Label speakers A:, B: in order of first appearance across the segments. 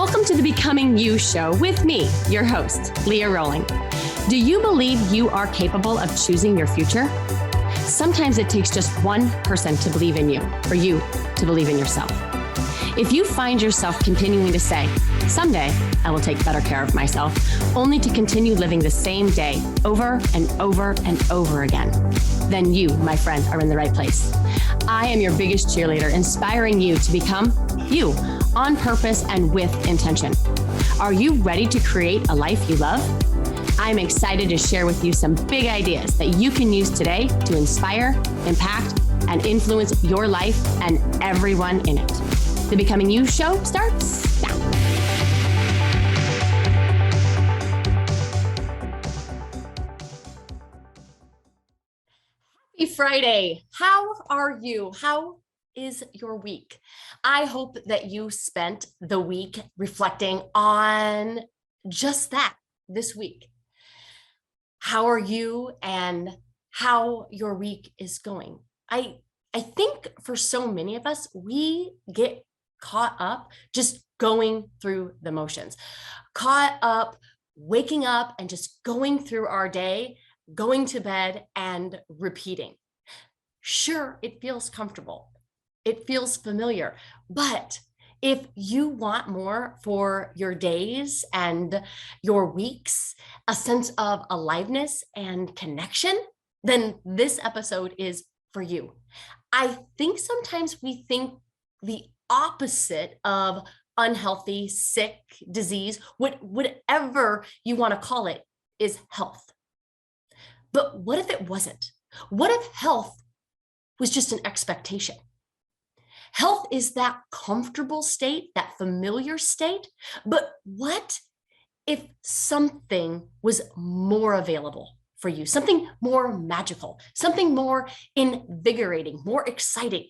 A: Welcome to the Becoming You show with me, your host, Leah Rowling. Do you believe you are capable of choosing your future? Sometimes it takes just one person to believe in you, or you to believe in yourself. If you find yourself continuing to say, someday I will take better care of myself, only to continue living the same day over and over and over again, then you, my friend, are in the right place. I am your biggest cheerleader, inspiring you to become you on purpose and with intention. Are you ready to create a life you love? I'm excited to share with you some big ideas that you can use today to inspire, impact, and influence your life and everyone in it. The Becoming You show starts now. Happy Friday. How are you? How is your week? I hope that you spent the week reflecting on just that this week. How are you and how your week is going? I think for so many of us, we get caught up just going through the motions, caught up waking up and just going through our day, going to bed and repeating. Sure, it feels comfortable. It feels familiar, but if you want more for your days and your weeks, a sense of aliveness and connection, then this episode is for you. I think sometimes we think the opposite of unhealthy, sick, disease, whatever you want to call it, is health. But what if it wasn't? What if health was just an expectation? Health is that comfortable state, that familiar state. But what if something was more available for you, something more magical, something more invigorating, more exciting?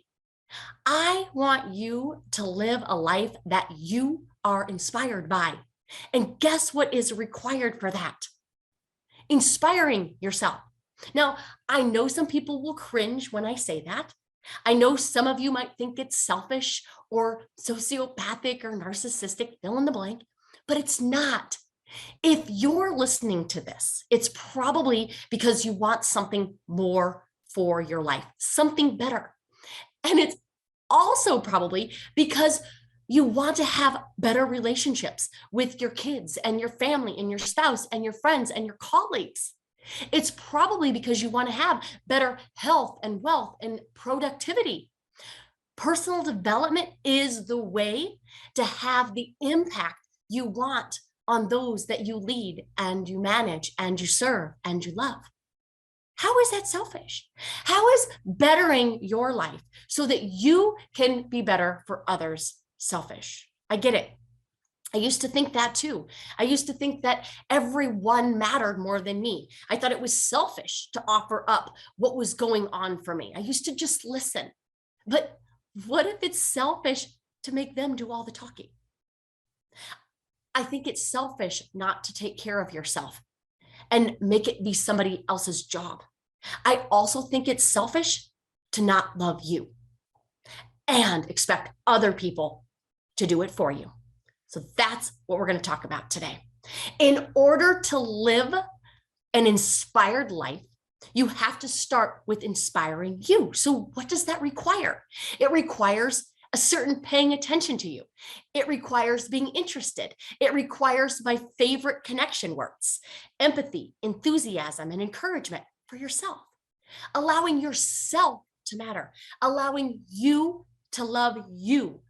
A: I want you to live a life that you are inspired by. And guess what is required for that? Inspiring yourself. Now, I know some people will cringe when I say that. I know some of you might think it's selfish or sociopathic or narcissistic, fill in the blank, but it's not. If you're listening to this, it's probably because you want something more for your life, something better. And it's also probably because you want to have better relationships with your kids and your family and your spouse and your friends and your colleagues. It's probably because you want to have better health and wealth and productivity. Personal development is the way to have the impact you want on those that you lead and you manage and you serve and you love. How is that selfish? How is bettering your life so that you can be better for others selfish? I get it. I used to think that too. I used to think that everyone mattered more than me. I thought it was selfish to offer up what was going on for me. I used to just listen. But what if it's selfish to make them do all the talking? I think it's selfish not to take care of yourself and make it be somebody else's job. I also think it's selfish to not love you and expect other people to do it for you. So that's what we're going to talk about today. In order to live an inspired life, you have to start with inspiring you. So what does that require? It requires a certain paying attention to you. It requires being interested. It requires my favorite connection words: empathy, enthusiasm, and encouragement for yourself. Allowing yourself to matter. Allowing you to love you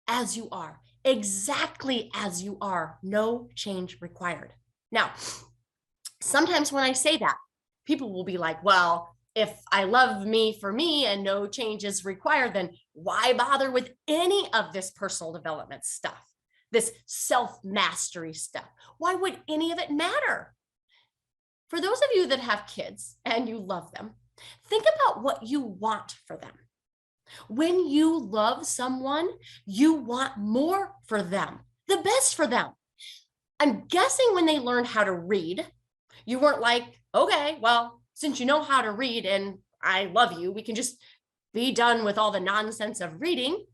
A: as you are. Exactly as you are, no change required. Now, sometimes when I say that, people will be like, well, if I love me for me and no change is required, then why bother with any of this personal development stuff, this self-mastery stuff? Why would any of it matter? For those of you that have kids and you love them, think about what you want for them. When you love someone, you want more for them, the best for them. I'm guessing when they learned how to read, you weren't like, okay, well, since you know how to read and I love you, we can just be done with all the nonsense of reading.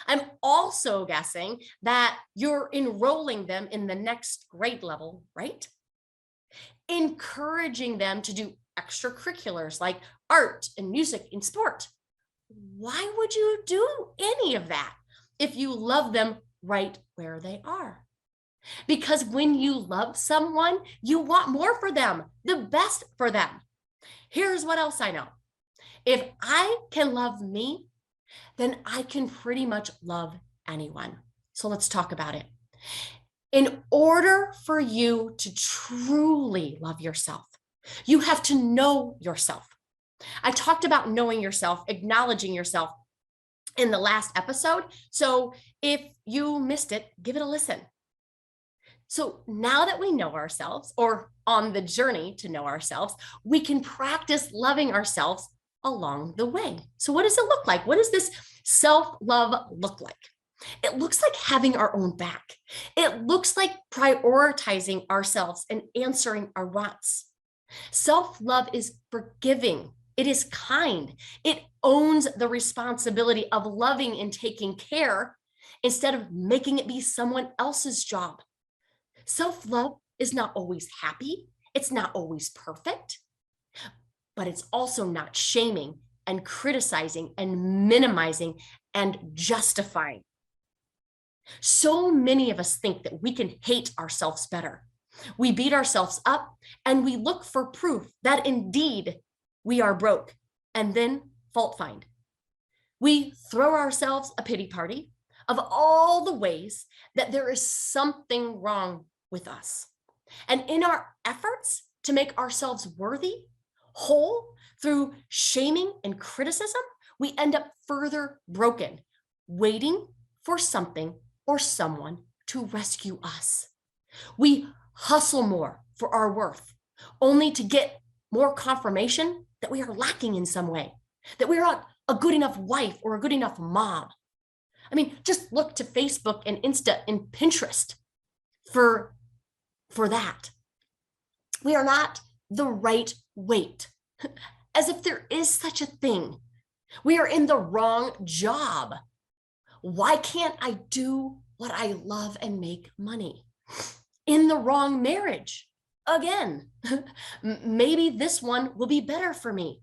A: I'm also guessing that you're enrolling them in the next grade level, right? Encouraging them to do extracurriculars like art and music and sport. Why would you do any of that if you love them right where they are? Because when you love someone, you want more for them, the best for them. Here's what else I know. If I can love me, then I can pretty much love anyone. So let's talk about it. In order for you to truly love yourself, you have to know yourself. I talked about knowing yourself, acknowledging yourself in the last episode. So if you missed it, give it a listen. So now that we know ourselves, or on the journey to know ourselves, we can practice loving ourselves along the way. So what does it look like? What does this self-love look like? It looks like having our own back. It looks like prioritizing ourselves and answering our wants. Self-love is forgiving. It is kind. It owns the responsibility of loving and taking care instead of making it be someone else's job. Self-love is not always happy. It's not always perfect, but it's also not shaming and criticizing and minimizing and justifying. So many of us think that we can hate ourselves better. We beat ourselves up and we look for proof that indeed we are broke and then fault find. We throw ourselves a pity party of all the ways that there is something wrong with us. And in our efforts to make ourselves worthy, whole through shaming and criticism, we end up further broken, waiting for something or someone to rescue us. We hustle more for our worth, only to get more confirmation that we are lacking in some way, that we're not a good enough wife or a good enough mom. I mean, just look to Facebook and Insta and Pinterest for that. We are not the right weight, as if there is such a thing. We are in the wrong job. Why can't I do what I love and make money? In the wrong marriage. Again, maybe this one will be better for me.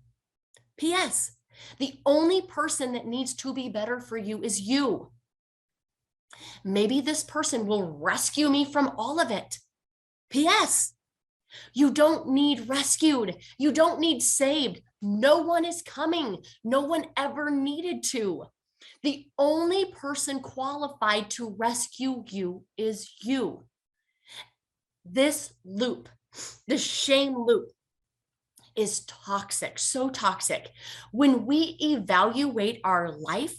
A: P.S. The only person that needs to be better for you is you. Maybe this person will rescue me from all of it. P.S. You don't need rescued. You don't need saved. No one is coming. No one ever needed to. The only person qualified to rescue you is you. This loop, this shame loop, is toxic, so toxic. When we evaluate our life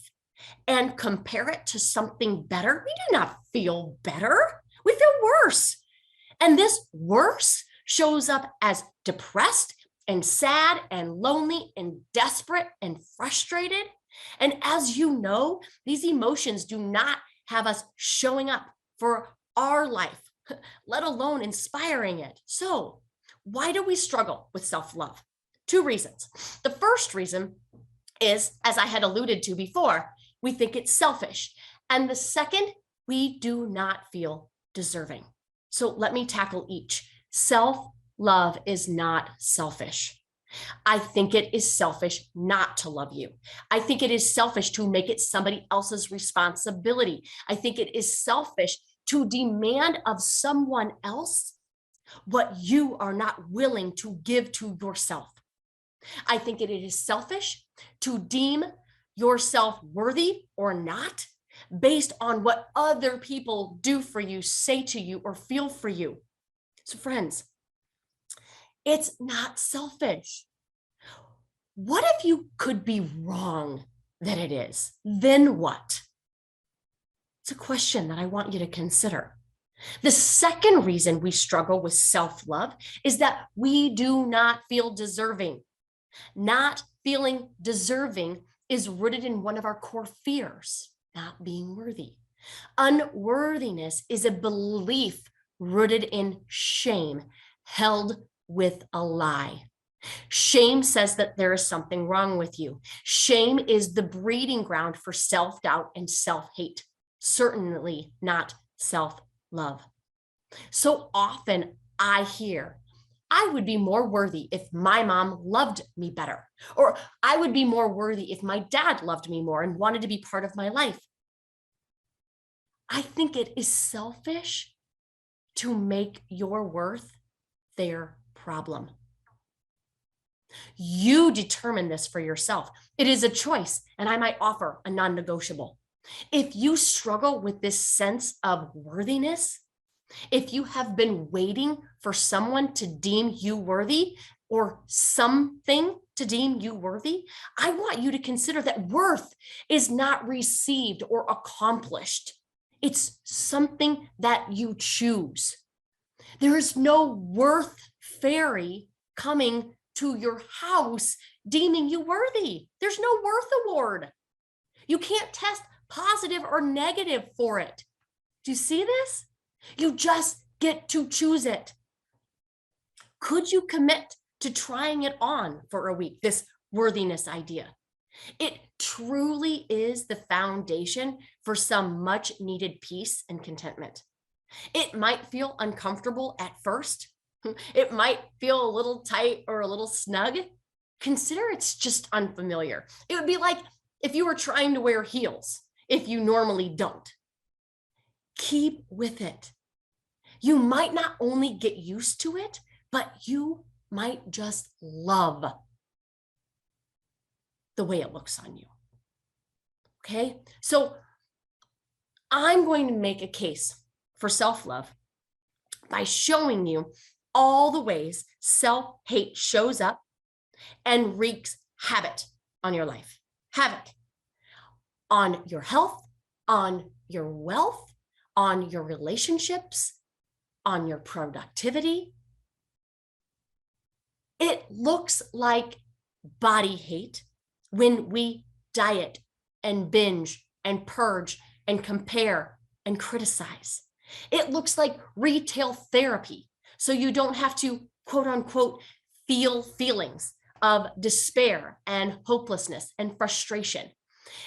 A: and compare it to something better, we do not feel better. We feel worse. And this worse shows up as depressed and sad and lonely and desperate and frustrated. And as you know, these emotions do not have us showing up for our life, let alone inspiring it. So why do we struggle with self-love? Two reasons. The first reason is, as I had alluded to before, we think it's selfish. And the second, we do not feel deserving. So let me tackle each. Self-love is not selfish. I think it is selfish not to love you. I think it is selfish to make it somebody else's responsibility. I think it is selfish to demand of someone else what you are not willing to give to yourself. I think it is selfish to deem yourself worthy or not based on what other people do for you, say to you, or feel for you. So friends, it's not selfish. What if you could be wrong that it is? Then what? It's a question that I want you to consider. The second reason we struggle with self-love is that we do not feel deserving. Not feeling deserving is rooted in one of our core fears, not being worthy. Unworthiness is a belief rooted in shame, held with a lie. Shame says that there is something wrong with you. Shame is the breeding ground for self-doubt and self-hate, certainly not self-love. So often I hear, I would be more worthy if my mom loved me better, or I would be more worthy if my dad loved me more and wanted to be part of my life. I think it is selfish to make your worth their problem. You determine this for yourself. It is a choice, and I might offer a non-negotiable. If you struggle with this sense of worthiness, if you have been waiting for someone to deem you worthy or something to deem you worthy, I want you to consider that worth is not received or accomplished. It's something that you choose. There is no worth fairy coming to your house deeming you worthy. There's no worth award. You can't test positive or negative for it. Do you see this? You just get to choose it. Could you commit to trying it on for a week, this worthiness idea? It truly is the foundation for some much needed peace and contentment. It might feel uncomfortable at first. It might feel a little tight or a little snug. Consider it's just unfamiliar. It would be like if you were trying to wear heels, if you normally don't. Keep with it. You might not only get used to it, but you might just love the way it looks on you. Okay? So I'm going to make a case for self-love by showing you all the ways self-hate shows up and wreaks havoc on your life. Havoc on your health, on your wealth, on your relationships, on your productivity. It looks like body hate when we diet and binge and purge and compare and criticize. It looks like retail therapy, so you don't have to, quote unquote, feel feelings of despair and hopelessness and frustration.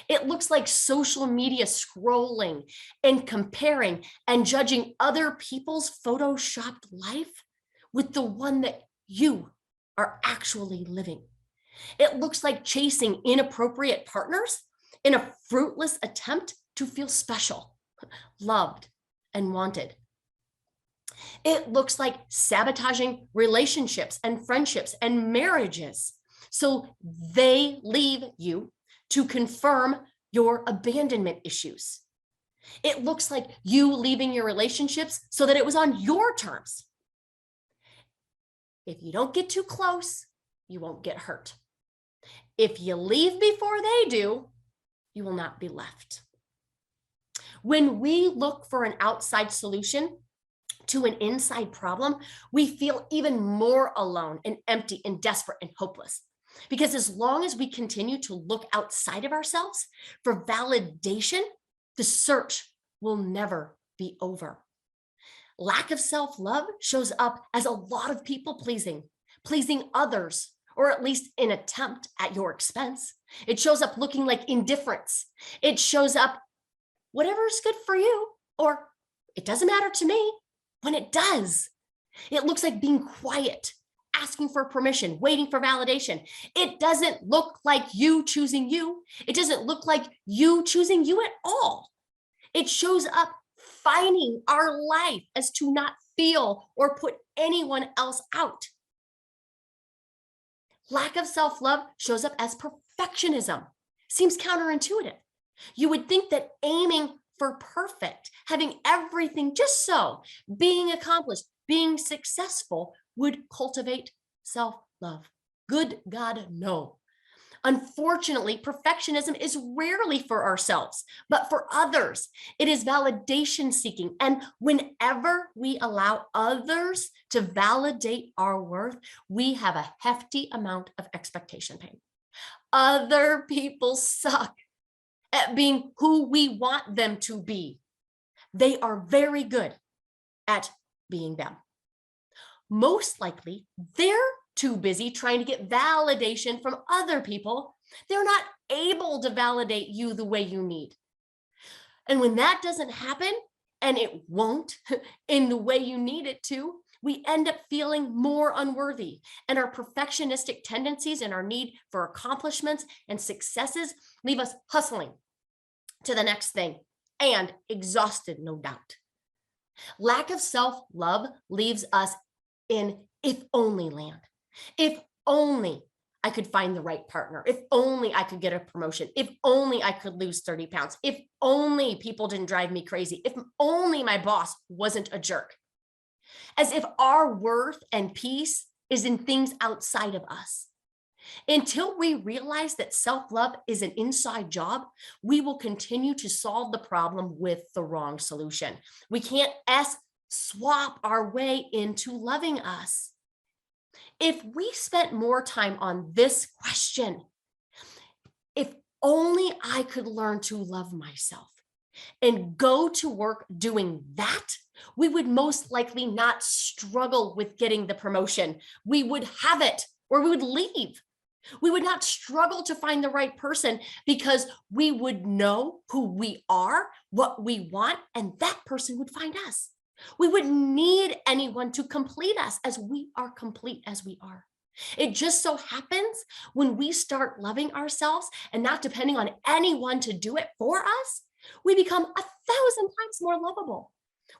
A: It looks like social media scrolling and comparing and judging other people's photoshopped life with the one that you are actually living. It looks like chasing inappropriate partners in a fruitless attempt to feel special, loved, and wanted. It looks like sabotaging relationships and friendships and marriages so they leave you to confirm your abandonment issues. It looks like you leaving your relationships so that it was on your terms. If you don't get too close, you won't get hurt. If you leave before they do, you will not be left. When we look for an outside solution to an inside problem, we feel even more alone and empty and desperate and hopeless. Because as long as we continue to look outside of ourselves for validation, the search will never be over. Lack of self-love shows up as a lot of people pleasing others, or at least an attempt at your expense. It shows up looking like indifference. It shows up whatever is good for you, or it doesn't matter to me when it does. It looks like being quiet, asking for permission, waiting for validation. It doesn't look like you choosing you. It doesn't look like you choosing you at all. It shows up finding our life as to not feel or put anyone else out. Lack of self-love shows up as perfectionism. Seems counterintuitive. You would think that aiming for perfect, having everything just so, being accomplished, being successful would cultivate self-love. Good God, no. Unfortunately, perfectionism is rarely for ourselves, but for others. It is validation seeking. And whenever we allow others to validate our worth, we have a hefty amount of expectation pain. Other people suck at being who we want them to be. They are very good at being them. Most likely, they're too busy trying to get validation from other people, they're not able to validate you the way you need. And when that doesn't happen, and it won't in the way you need it to, we end up feeling more unworthy. And our perfectionistic tendencies and our need for accomplishments and successes leave us hustling to the next thing and exhausted, no doubt. Lack of self-love leaves us in if only land. If only I could find the right partner. If only I could get a promotion. If only I could lose 30 pounds. If only people didn't drive me crazy. If only my boss wasn't a jerk. As if our worth and peace is in things outside of us. Until we realize that self-love is an inside job, we will continue to solve the problem with the wrong solution. We can't swap our way into loving us. If we spent more time on this question, if only I could learn to love myself and go to work doing that, we would most likely not struggle with getting the promotion. We would have it, or we would leave. We would not struggle to find the right person because we would know who we are, what we want, and that person would find us. We wouldn't need anyone to complete us, as we are complete as we are. It just so happens when we start loving ourselves and not depending on anyone to do it for us, we become 1,000 times more lovable.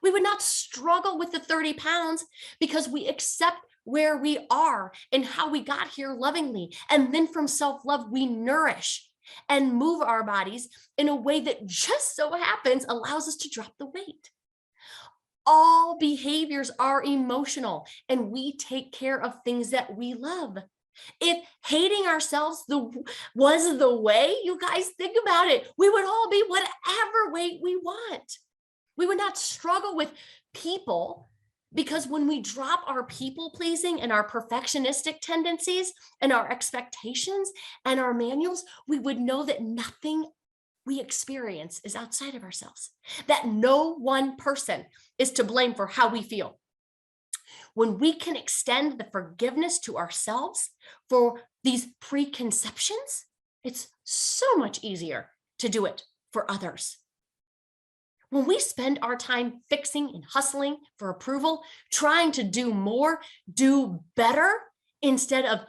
A: We would not struggle with the 30 pounds because we accept where we are and how we got here lovingly. And then from self-love, we nourish and move our bodies in a way that just so happens allows us to drop the weight. All behaviors are emotional, and we take care of things that we love. If hating ourselves was the way, you guys think about it, we would all be whatever weight we want. We would not struggle with people, because when we drop our people pleasing and our perfectionistic tendencies and our expectations and our manuals, we would know that nothing we experience is outside of ourselves, that no one person is to blame for how we feel. When we can extend the forgiveness to ourselves for these preconceptions, it's so much easier to do it for others. When we spend our time fixing and hustling for approval, trying to do more, do better, instead of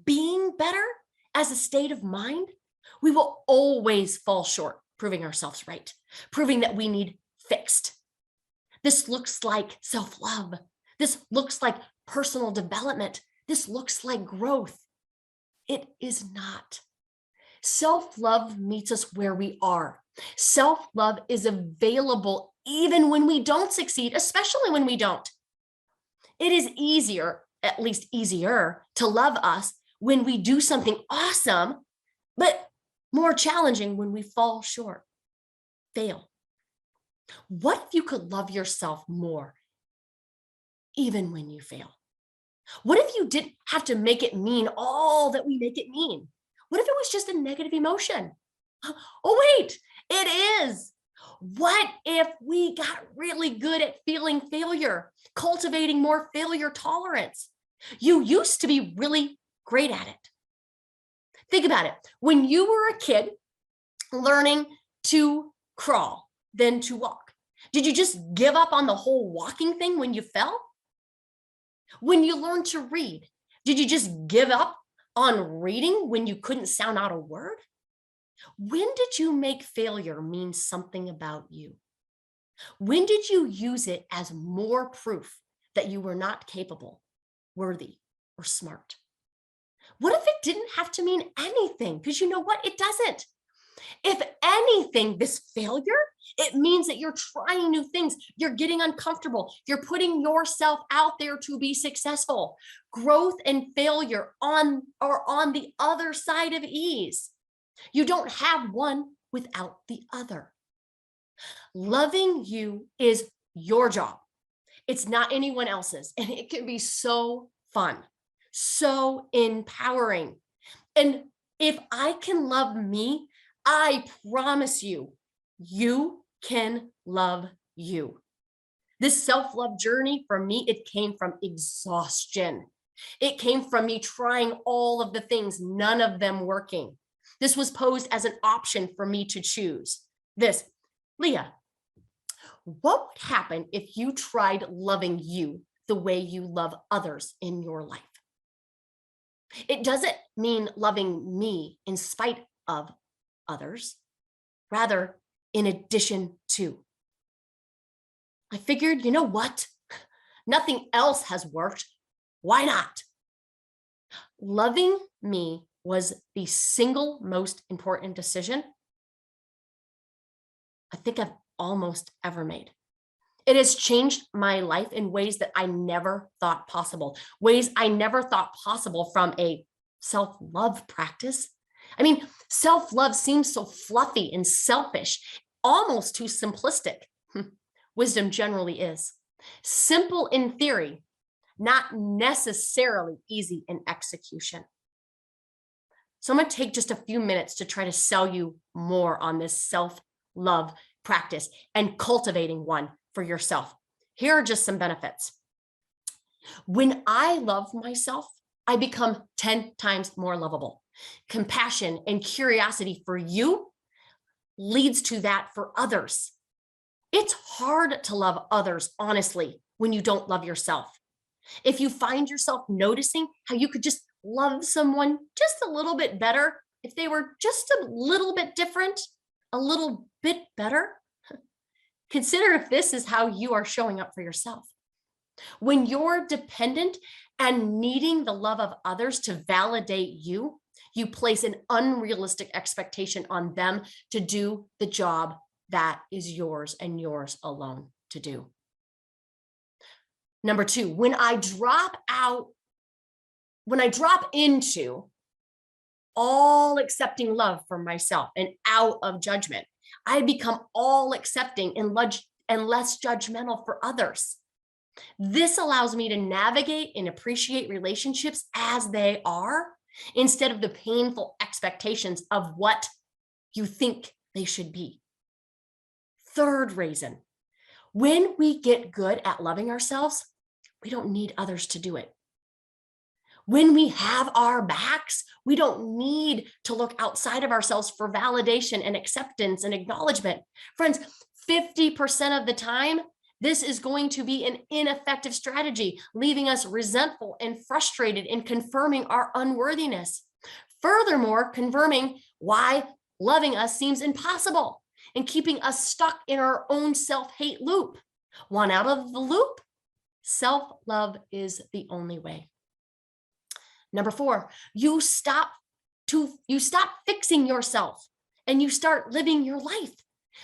A: being better as a state of mind, we will always fall short proving ourselves right, proving that we need fixed. This looks like self-love. This looks like personal development. This looks like growth. It is not. Self-love meets us where we are. Self-love is available even when we don't succeed, especially when we don't. It is easier, at least easier, to love us when we do something awesome, but more challenging when we fall short, fail. What if you could love yourself more, even when you fail? What if you didn't have to make it mean all that we make it mean? What if it was just a negative emotion? Oh, wait, it is. What if we got really good at feeling failure, cultivating more failure tolerance? You used to be really great at it. Think about it. When you were a kid learning to crawl, then to walk, did you just give up on the whole walking thing when you fell? When you learned to read, did you just give up on reading when you couldn't sound out a word? When did you make failure mean something about you? When did you use it as more proof that you were not capable, worthy, or smart? What if it didn't have to mean anything? Because you know what? It doesn't. If anything, this failure, it means that you're trying new things. You're getting uncomfortable. You're putting yourself out there to be successful. Growth and failure are on the other side of ease. You don't have one without the other. Loving you is your job. It's not anyone else's. And it can be so fun, so empowering. And if I can love me, I promise you, you can love you. This self-love journey for me, it came from exhaustion. It came from me trying all of the things, none of them working. This was posed as an option for me to choose. Leah, what would happen if you tried loving you the way you love others in your life? It doesn't mean loving me in spite of others, rather in addition to. I figured, you know what? Nothing else has worked. Why not? Loving me was the single most important decision I think I've almost ever made. It has changed my life in ways that I never thought possible, ways I never thought possible from a self-love practice. I mean, self-love seems so fluffy and selfish, almost too simplistic. Wisdom generally is. Simple in theory, not necessarily easy in execution. So I'm going to take just a few minutes to try to sell you more on this self-love practice and cultivating one for yourself. Here are just some benefits. When I love myself, I become 10 times more lovable. Compassion and curiosity for you leads to that for others. It's hard to love others, honestly, when you don't love yourself. If you find yourself noticing how you could just love someone just a little bit better, if they were just a little bit different, a little bit better, consider if this is how you are showing up for yourself. When you're dependent and needing the love of others to validate you, you place an unrealistic expectation on them to do the job that is yours and yours alone to do. Number two, when I drop into all accepting love for myself and out of judgment, I become all accepting and less judgmental for others. This allows me to navigate and appreciate relationships as they are, instead of the painful expectations of what you think they should be. Third reason, when we get good at loving ourselves, we don't need others to do it. When we have our backs, we don't need to look outside of ourselves for validation and acceptance and acknowledgement. Friends, 50% of the time, this is going to be an ineffective strategy, leaving us resentful and frustrated and confirming our unworthiness. Furthermore, confirming why loving us seems impossible and keeping us stuck in our own self-hate loop. One out of the loop, self-love is the only way. Number four, you stop fixing yourself and you start living your life.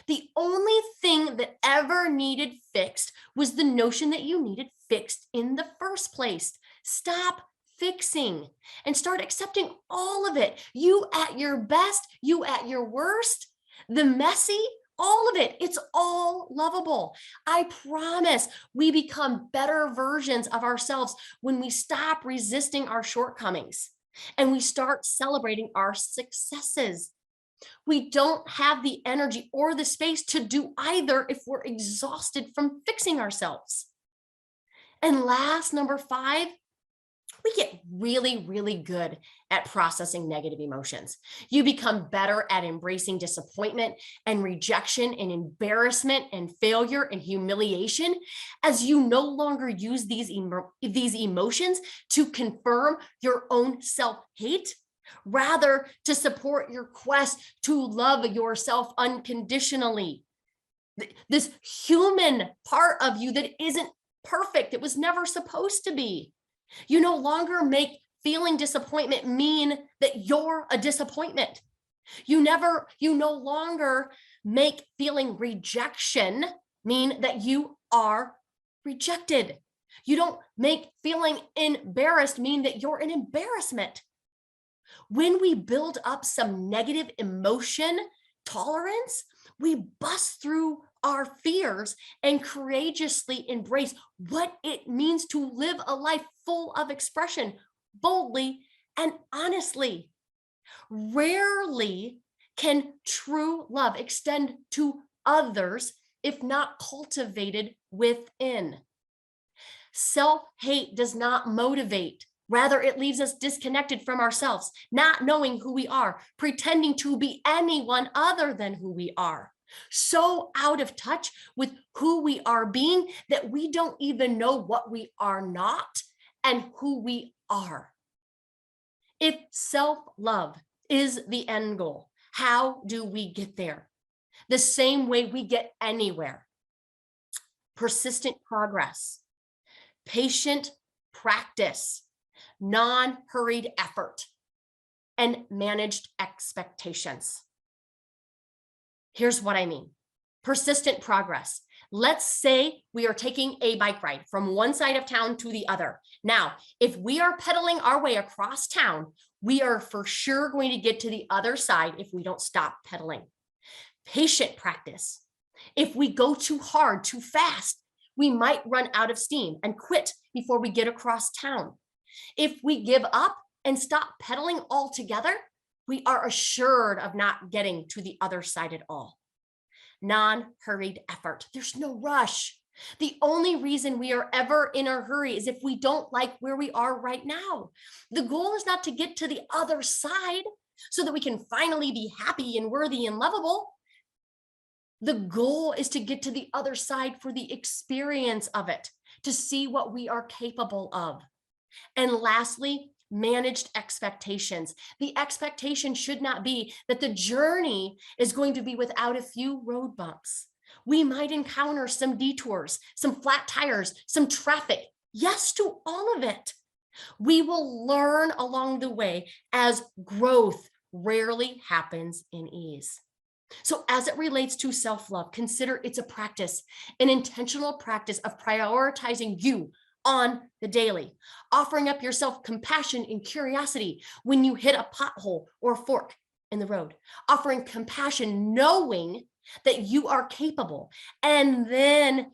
A: The only thing that ever needed fixed was the notion that you needed fixed in the first place. Stop fixing and start accepting all of it. You at your best, you at your worst, the messy, all of it. It's all lovable. I promise we become better versions of ourselves when we stop resisting our shortcomings and we start celebrating our successes. We don't have the energy or the space to do either if we're exhausted from fixing ourselves. And last, number five, we get really, really good at processing negative emotions. You become better at embracing disappointment and rejection and embarrassment and failure and humiliation, as you no longer use these emotions to confirm your own self-hate, rather to support your quest to love yourself unconditionally. This human part of you that isn't perfect, it was never supposed to be. You no longer make feeling disappointment mean that you're a disappointment. You no longer make feeling rejection mean that you are rejected. You don't make feeling embarrassed mean that you're an embarrassment. When we build up some negative emotion tolerance, we bust through our fears and courageously embrace what it means to live a life full of expression, boldly and honestly. Rarely can true love extend to others if not cultivated within. Self-hate does not motivate Rather, it leaves us disconnected from ourselves, not knowing who we are, pretending to be anyone other than who we are. So out of touch with who we are being that we don't even know what we are not and who we are. If self-love is the end goal, how do we get there? The same way we get anywhere. Persistent progress, patient practice, non-hurried effort, and managed expectations. Here's what I mean. Persistent progress. Let's say we are taking a bike ride from one side of town to the other. Now, if we are pedaling our way across town, we are for sure going to get to the other side if we don't stop pedaling. Patient practice. If we go too hard, too fast, we might run out of steam and quit before we get across town. If we give up and stop pedaling altogether, we are assured of not getting to the other side at all. Non-hurried effort. There's no rush. The only reason we are ever in a hurry is if we don't like where we are right now. The goal is not to get to the other side so that we can finally be happy and worthy and lovable. The goal is to get to the other side for the experience of it, to see what we are capable of. And lastly, managed expectations. The expectation should not be that the journey is going to be without a few road bumps. We might encounter some detours, some flat tires, some traffic. Yes to all of it. We will learn along the way, as growth rarely happens in ease. So as it relates to self-love, consider it's a practice, an intentional practice of prioritizing you on the daily, offering up your self-compassion and curiosity when you hit a pothole or a fork in the road, offering compassion, knowing that you are capable, and then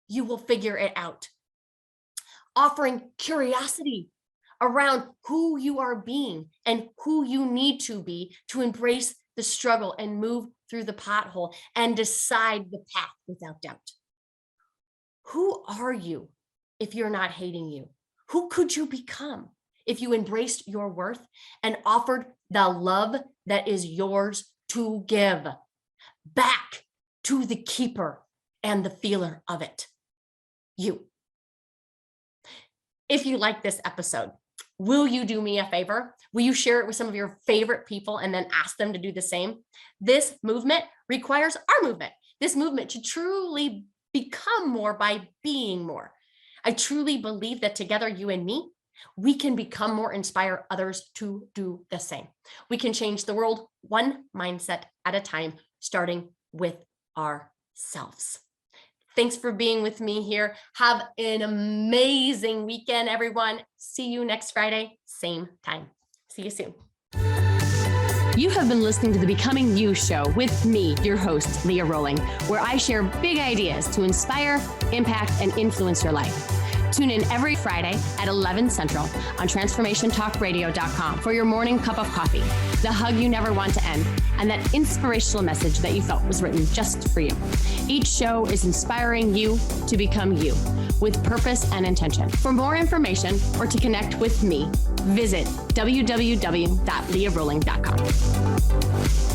A: you will figure it out. Offering curiosity around who you are being and who you need to be to embrace the struggle and move through the pothole and decide the path without doubt. Who are you if you're not hating you? Who could you become if you embraced your worth and offered the love that is yours to give back to the keeper and the feeler of it? You. If you like this episode, will you do me a favor? Will you share it with some of your favorite people and then ask them to do the same? This movement requires our movement. This movement to truly become more by being more. I truly believe that together, you and me, we can become more, inspire others to do the same. We can change the world one mindset at a time, starting with ourselves. Thanks for being with me here. Have an amazing weekend, everyone. See you next Friday, same time. See you soon.
B: You have been listening to the Becoming You show with me, your host, Leah Rolling, where I share big ideas to inspire, impact, and influence your life. Tune in every Friday at 11 Central on transformationtalkradio.com for your morning cup of coffee, the hug you never want to end, and that inspirational message that you felt was written just for you. Each show is inspiring you to become you with purpose and intention. For more information or to connect with me, visit www.leahrolling.com.